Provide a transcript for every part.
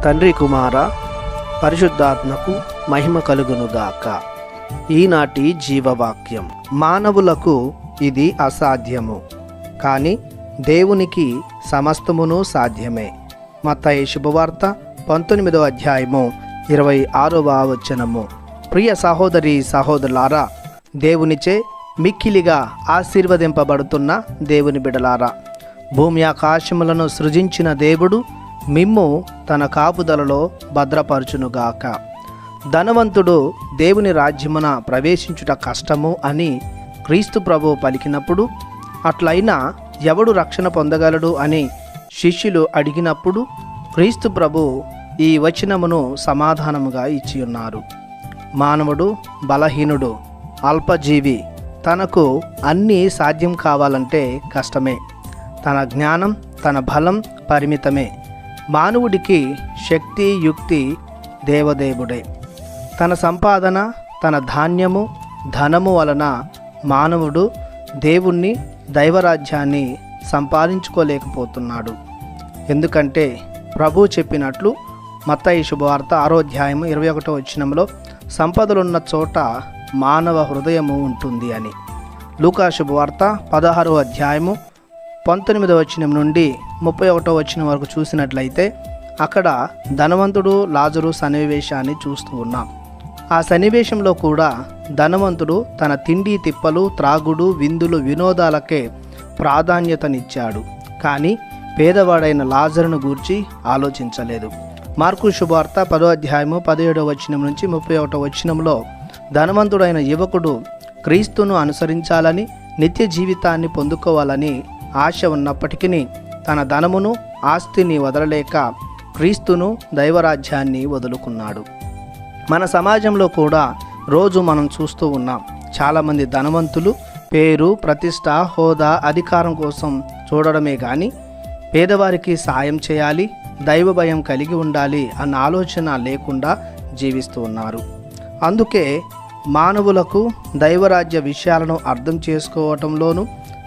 తండ్రి కుమార పరిశుద్ధాత్మకు మహిమ కలుగునుగాక. ఈనాటి జీవవాక్యం. మానవులకు ఇది అసాధ్యము, కానీ దేవునికి సమస్తమును సాధ్యమే. మత్తయి శుభవార్త 19వ అధ్యాయము 26వ వచనము. ప్రియ సహోదరి సహోదరులారా, దేవునిచే మిక్కిలిగా ఆశీర్వదింపబడుతున్న దేవుని బిడలారా, భూమి ఆకాశములను సృజించిన దేవుడు మిమ్ము తన కాపుదలలో భద్రపరచునుగాక. ధనవంతుడు దేవుని రాజ్యమున ప్రవేశించుట కష్టము అని క్రీస్తు ప్రభువు పలికినప్పుడు, అట్లయినా ఎవడు రక్షణ పొందగలడు అని శిష్యులు అడిగినప్పుడు క్రీస్తు ప్రభు ఈ వచనమును సమాధానముగా ఇచ్చి ఉన్నారు. మానవుడు బలహీనుడు, అల్పజీవి. తనకు అన్నీ సాధ్యం కావాలంటే కష్టమే. తన జ్ఞానం, తన బలం పరిమితమే. మానవుడికి శక్తి, యుక్తి దేవదేవుడే. తన సంపాదన, తన ధాన్యము, ధనము వలన మానవుడు దేవుణ్ణి, దైవరాజ్యాన్ని సంపాదించుకోలేకపోతున్నాడు. ఎందుకంటే ప్రభు చెప్పినట్లు మత్తయి శుభవార్త 6వ అధ్యాయము 21వ వచనంలో సంపదలున్న చోట మానవ హృదయము ఉంటుంది అని. లూకా శుభవార్త 16వ అధ్యాయము 19వ వచనం నుండి 31వ వచనం వరకు చూసినట్లయితే అక్కడ ధనవంతుడు లాజరు సన్నివేశాన్ని చూస్తూ ఉన్నాం. ఆ సన్నివేశంలో కూడా ధనవంతుడు తన తిండి తిప్పలు, త్రాగుడు, విందులు, వినోదాలకే ప్రాధాన్యతనిచ్చాడు. కానీ పేదవాడైన లాజరును గూర్చి ఆలోచించలేదు. మార్కు శుభవార్త 10వ అధ్యాయము 17వ వచనం నుంచి 31వ వచనంలో ధనవంతుడైన యువకుడు క్రీస్తును అనుసరించాలని, నిత్య జీవితాన్ని పొందుకోవాలని ఆశ ఉన్నప్పటికీ తన ధనమును, ఆస్తిని వదలలేక క్రీస్తును, దైవరాజ్యాన్ని వదులుకున్నాడు. మన సమాజంలో కూడా రోజు మనం చూస్తూ ఉన్నాం. చాలామంది ధనవంతులు పేరు, ప్రతిష్ట, హోదా, అధికారం కోసం చూడడమే కానీ పేదవారికి సాయం చేయాలి, దైవ భయం కలిగి ఉండాలి అన్న ఆలోచన లేకుండా జీవిస్తూ ఉన్నారు. అందుకే మానవులకు దైవరాజ్య విషయాలను అర్థం చేసుకోవటంలోనూ,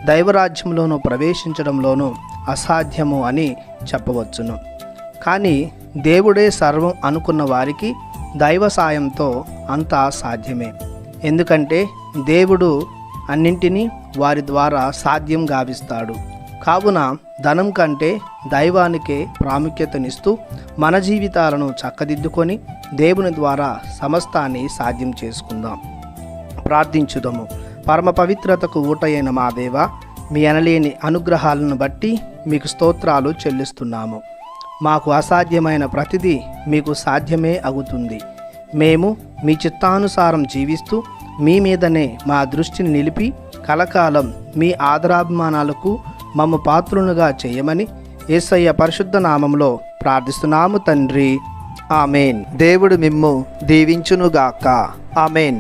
దైవరాజ్యంలోనూ ప్రవేశించడంలోనూ అసాధ్యము అని చెప్పవచ్చును. కానీ దేవుడే సర్వం అనుకున్న వారికి దైవ సాయంతో అంతా సాధ్యమే. ఎందుకంటే దేవుడు అన్నింటినీ వారి ద్వారా సాధ్యం గావిస్తాడు. కావున ధనం కంటే దైవానికే ప్రాముఖ్యతనిస్తూ మన జీవితాలను చక్కదిద్దుకొని దేవుని ద్వారా సమస్తాన్ని సాధ్యం చేసుకుందాం. ప్రార్థించుదాము. పరమ పవిత్రతకు ఊటైన మా దేవ, మీ అనలేని అనుగ్రహాలను బట్టి మీకు స్తోత్రాలు చెల్లిస్తున్నాము. మాకు అసాధ్యమైన ప్రతిదీ మీకు సాధ్యమే అవుతుంది. మేము మీ చిత్తానుసారం జీవిస్తూ మీ మీదనే మా దృష్టిని నిలిపి కలకాలం మీ ఆదరాభిమానాలకు మమ్ము పాత్రులుగా చేయమని యేసయ్య పరిశుద్ధ నామంలో ప్రార్థిస్తున్నాము తండ్రి. ఆమెన్. దేవుడు మిమ్ము దీవించునుగాక. ఆమెన్.